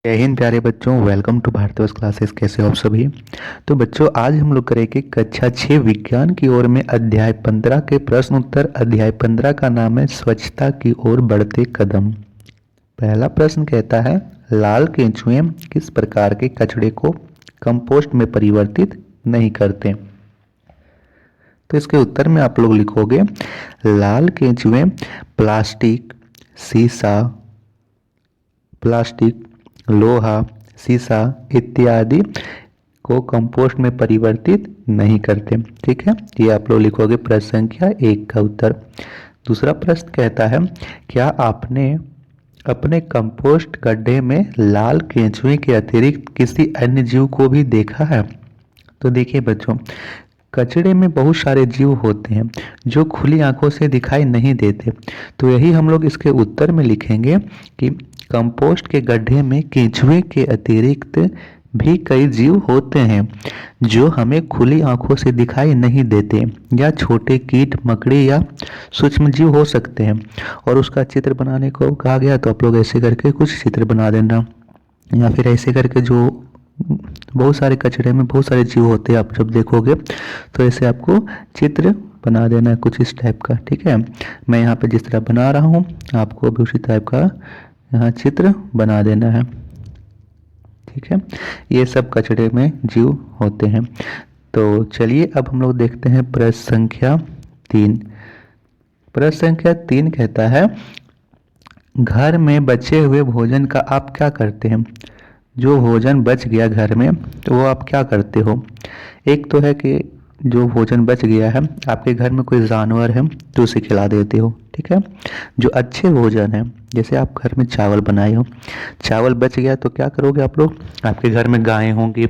जय हिंद प्यारे बच्चों, वेलकम टू भारतीय क्लासेस। कैसे हो आप सभी। तो बच्चों, आज हम लोग करेंगे कक्षा 6 विज्ञान की ओर में अध्याय 15 के प्रश्न उत्तर। अध्याय 15 का नाम है स्वच्छता की ओर बढ़ते कदम। पहला प्रश्न कहता है, लाल केंचुए किस प्रकार के कचरे को कंपोस्ट में परिवर्तित नहीं करते। तो इसके उत्तर में आप लोग लिखोगे, लाल केंचुए प्लास्टिक, लोहा, शीशा इत्यादि को कंपोस्ट में परिवर्तित नहीं करते। ठीक है, ये आप लोग लिखोगे प्रश्न संख्या 1 का उत्तर। दूसरा प्रश्न कहता है, क्या आपने अपने कंपोस्ट गड्ढे में लाल केंचुए के अतिरिक्त किसी अन्य जीव को भी देखा है। तो देखिए बच्चों, कचड़े में बहुत सारे जीव होते हैं जो खुली आंखों से दिखाई नहीं देते। तो यही हम लोग इसके उत्तर में लिखेंगे कि कंपोस्ट के गड्ढे में केंचुए के अतिरिक्त भी कई जीव होते हैं जो हमें खुली आंखों से दिखाई नहीं देते, या छोटे कीट, मकड़ी या सूक्ष्म जीव हो सकते हैं। और उसका चित्र बनाने को कहा गया, तो आप लोग ऐसे करके कुछ चित्र बना देना, या फिर ऐसे करके जो बहुत सारे कचड़े में बहुत सारे जीव होते हैं, आप जब देखोगे तो ऐसे आपको चित्र बना देना है कुछ इस टाइप का। ठीक है, मैं यहाँ पे जिस तरह बना रहा हूँ आपको भी उसी टाइप का यहाँ चित्र बना देना है। ठीक है, ये सब कचड़े में जीव होते हैं। तो चलिए अब हम लोग देखते हैं प्रश्न संख्या 3। प्रश्न संख्या 3 कहता है, घर में बचे हुए भोजन का आप क्या करते हैं। जो भोजन बच गया घर में, तो वो आप क्या करते हो। एक तो है कि जो भोजन बच गया है, आपके घर में कोई जानवर है तो उसे खिला देते हो। ठीक है, जो अच्छे भोजन है, जैसे आप घर में चावल बनाए हो, चावल बच गया तो क्या करोगे आप लोग। आपके घर में गायें होंगी,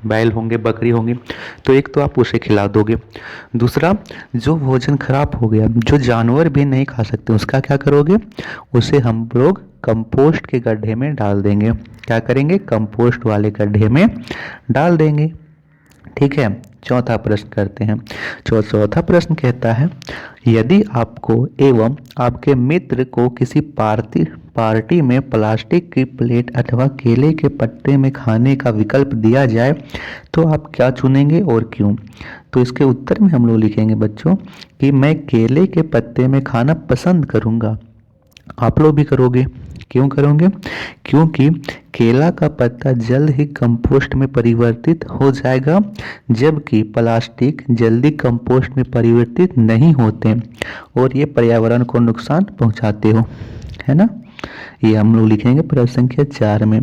बैल होंगे, बकरी होंगी, तो एक तो आप उसे खिला दोगे। दूसरा, जो भोजन खराब हो गया, जो जानवर भी नहीं खा सकते, उसका क्या करोगे, उसे हम लोग कंपोस्ट के गड्ढे में डाल देंगे। क्या करेंगे, कंपोस्ट वाले गड्ढे में डाल देंगे। ठीक है, चौथा प्रश्न करते हैं। चौथा प्रश्न कहता है, यदि आपको एवं आपके मित्र को किसी पार्टी में प्लास्टिक की प्लेट अथवा केले के पत्ते में खाने का विकल्प दिया जाए तो आप क्या चुनेंगे और क्यों। तो इसके उत्तर में हम लोग लिखेंगे बच्चों कि मैं केले के पत्ते में खाना पसंद करूंगा। आप लोग भी करोगे। क्यों करोगे, क्योंकि केला का पत्ता जल्द ही कंपोस्ट में परिवर्तित हो जाएगा, जबकि प्लास्टिक जल्दी कंपोस्ट में परिवर्तित नहीं होते और ये पर्यावरण को नुकसान पहुंचाते हो, है ना। ये हम लोग लिखेंगे प्रश्न संख्या 4 में।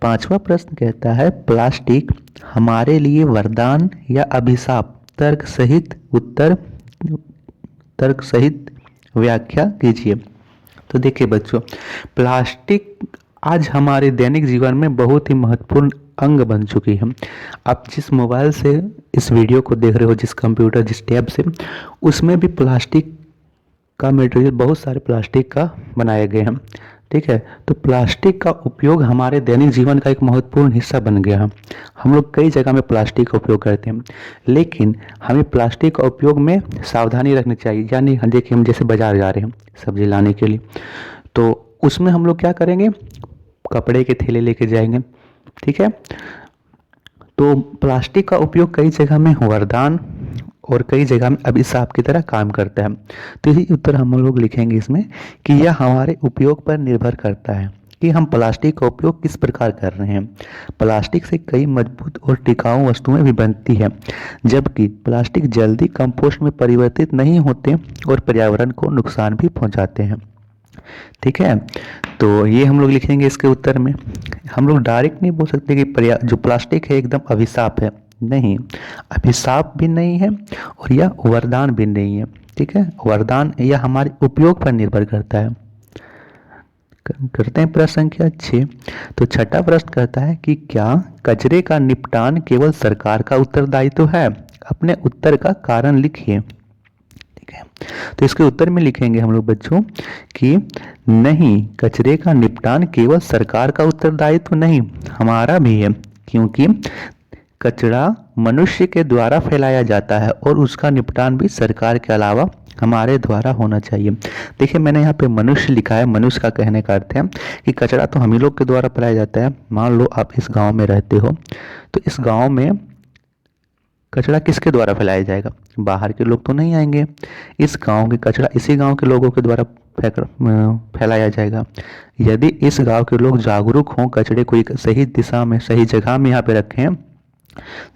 पांचवा प्रश्न कहता है, प्लास्टिक हमारे लिए वरदान या अभिशाप। तर्क सहित व्याख्या कीजिए। तो देखिए बच्चों, प्लास्टिक आज हमारे दैनिक जीवन में बहुत ही महत्वपूर्ण अंग बन चुकी है। आप जिस मोबाइल से इस वीडियो को देख रहे हो, जिस कंप्यूटर, जिस टैब से, उसमें भी प्लास्टिक का मटेरियल, बहुत सारे प्लास्टिक का बनाए गए हैं। ठीक है, तो प्लास्टिक का उपयोग हमारे दैनिक जीवन का एक महत्वपूर्ण हिस्सा बन गया है। हम लोग कई जगह में प्लास्टिक का उपयोग करते हैं, लेकिन हमें प्लास्टिक का उपयोग में सावधानी रखनी चाहिए। यानी देखिए, हम जैसे बाजार जा रहे हैं सब्जी लाने के लिए, तो उसमें हम लोग क्या करेंगे, कपड़े के थैले लेके जाएंगे। ठीक है, तो प्लास्टिक का उपयोग कई जगह में वरदान और कई जगह में अभिशाप की तरह काम करता है। तो यही उत्तर हम लोग लिखेंगे इसमें कि यह हमारे उपयोग पर निर्भर करता है कि हम प्लास्टिक का उपयोग किस प्रकार कर रहे हैं। प्लास्टिक से कई मजबूत और टिकाऊ वस्तुएं भी बनती है, जबकि प्लास्टिक जल्दी कंपोस्ट में परिवर्तित नहीं होते और पर्यावरण को नुकसान भी पहुंचाते हैं। ठीक है, तो ये हम लोग लिखेंगे इसके उत्तर में। हम लोग डायरेक्ट नहीं बोल सकते कि जो प्लास्टिक है एकदम अभिशाप है। नहीं, अभिशाप भी नहीं है और यह वरदान भी नहीं है। ठीक है, वरदान यह हमारे उपयोग पर निर्भर करता है। करते हैं प्रश्न संख्या 6। तो छठा प्रश्न कहता है कि क्या कचरे का निपटान केवल सरकार का उत्तरदायित्व है। अपने उत्तर का कारण लिखिए। ठीक है, तो इसके उत्तर में लिखेंगे हम लोग बच्चों कि नहीं, कचरे का निपटान केवल सरकार का उत्तरदायित्व नहीं, हमारा भी है। क्योंकि कचरा मनुष्य के द्वारा फैलाया जाता है और उसका निपटान भी सरकार के अलावा हमारे द्वारा होना चाहिए। देखिए मैंने यहाँ पे मनुष्य लिखा है, मनुष्य का कहने का अर्थ है कि कचरा तो हम ही लोग के द्वारा फैलाया जाता है। मान लो आप इस गांव में रहते हो, तो इस गांव में कचरा किसके द्वारा फैलाया जाएगा? बाहर के लोग तो नहीं आएंगे, इस गांव के कचरा इसी गांव के लोगों के द्वारा फैलाया जाएगा। यदि इस गांव के लोग जागरूक हों, कचरे को एक सही दिशा में सही जगह में यहाँ पे रखें,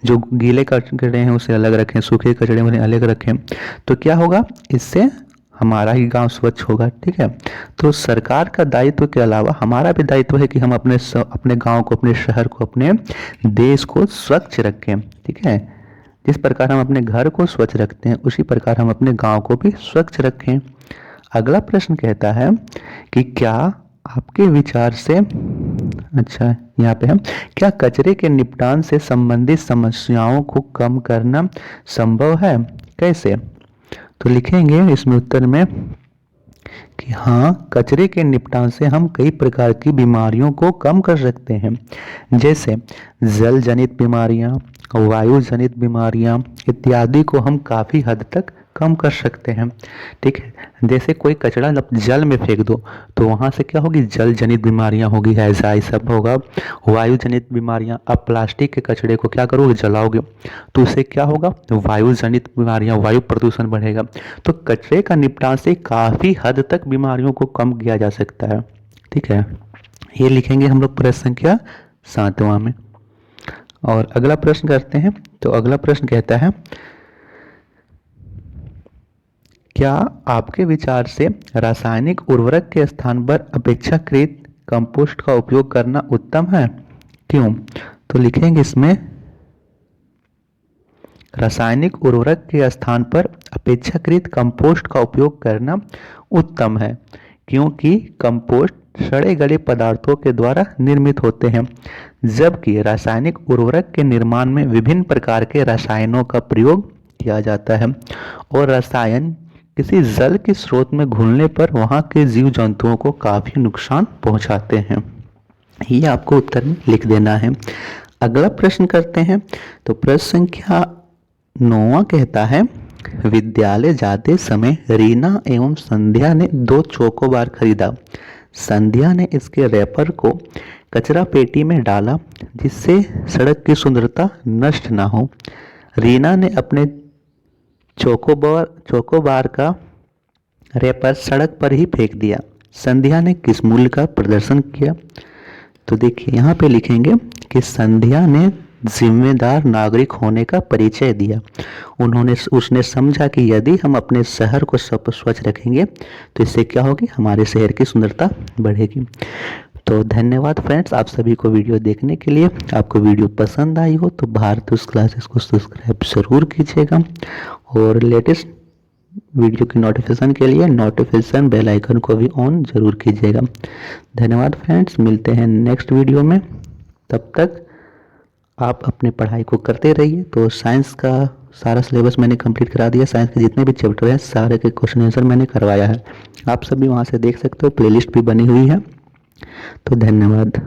जो गीले कचरे हैं उसे अलग रखें, सूखे कचरे उन्हें अलग रखें, तो क्या होगा? इससे हमारा ही गांव स्वच्छ होगा। ठीक है, तो सरकार का दायित्व के अलावा हमारा भी दायित्व है कि हम अपने गांव को, अपने शहर को, अपने देश को स्वच्छ रखें। ठीक है, जिस प्रकार हम अपने घर को स्वच्छ रखते हैं उसी प्रकार हम अपने गांव को भी स्वच्छ रखें। अगला प्रश्न कहता है कि क्या आपके विचार से, अच्छा यहाँ पे है, क्या कचरे के निपटान से संबंधित समस्याओं को कम करना संभव है? कैसे? तो लिखेंगे इसमें उत्तर में कि हाँ, कचरे के निपटान से हम कई प्रकार की बीमारियों को कम कर सकते हैं, जैसे जल जनित बीमारियां, वायु जनित बीमारियां इत्यादि को हम काफ़ी हद तक कम कर सकते हैं। ठीक है, जैसे कोई कचरा जल में फेंक दो तो वहाँ से क्या होगी? जल जनित बीमारियां होगी, ऐसा ही सब होगा। वायु जनित बीमारियां, अब प्लास्टिक के कचरे को क्या करोगे? जलाओगे तो उससे क्या होगा? वायु जनित बीमारियां, वायु प्रदूषण बढ़ेगा। तो कचरे का निपटान से काफ़ी हद तक बीमारियों को कम किया जा सकता है। ठीक है, ये लिखेंगे हम लोग प्रश्न संख्या 7वां में। और अगला प्रश्न करते हैं। तो अगला प्रश्न कहता है, क्या आपके विचार से रासायनिक उर्वरक के स्थान पर अपेक्षाकृत कंपोस्ट का उपयोग करना उत्तम है? क्यों? तो लिखेंगे इसमें रासायनिक उर्वरक के स्थान पर अपेक्षाकृत कंपोस्ट का उपयोग करना उत्तम है, क्योंकि कंपोस्ट सड़े गले पदार्थों के द्वारा निर्मित होते हैं, जबकि रासायनिक उर्वरक के निर्माण में विभिन्न प्रकार के रसायनों का प्रयोग किया जाता है और रसायन किसी जल के स्रोत में घुलने पर वहां के जीव जंतुओं को काफी नुकसान पहुंचाते हैं। ये आपको उत्तर में लिख देना है। अगला प्रश्न करते हैं। तो प्रश्न संख्या 9वां कहता है, विद्यालय जाते समय रीना एवं संध्या ने 2 चोकोबार खरीदा। संध्या ने इसके रैपर को कचरा पेटी में डाला जिससे सड़क की सुंदरता नष्ट ना हो। रीना ने अपने चोकोबार का रैपर सड़क पर ही फेंक दिया। संध्या ने किस मूल्य का प्रदर्शन किया? तो देखिए यहाँ पे लिखेंगे कि संध्या ने जिम्मेदार नागरिक होने का परिचय दिया। उसने समझा कि यदि हम अपने शहर को स्वच्छ रखेंगे तो इससे क्या होगी? हमारे शहर की सुंदरता बढ़ेगी। तो धन्यवाद फ्रेंड्स, आप सभी को वीडियो देखने के लिए। आपको वीडियो पसंद आई हो तो भारत उस क्लासेस को सब्सक्राइब जरूर कीजिएगा और लेटेस्ट वीडियो की नोटिफिकेशन के लिए नोटिफिकेशन बेल आइकन को भी ऑन जरूर कीजिएगा। धन्यवाद फ्रेंड्स, मिलते हैं नेक्स्ट वीडियो में। तब तक आप अपने पढ़ाई को करते रहिए। तो साइंस का सारा सिलेबस मैंने कंप्लीट करा दिया। साइंस के जितने भी चैप्टर हैं सारे के क्वेश्चन आंसर मैंने करवाया है, आप सभी वहाँ से देख सकते हो। प्लेलिस्ट भी बनी हुई है। तो धन्यवाद।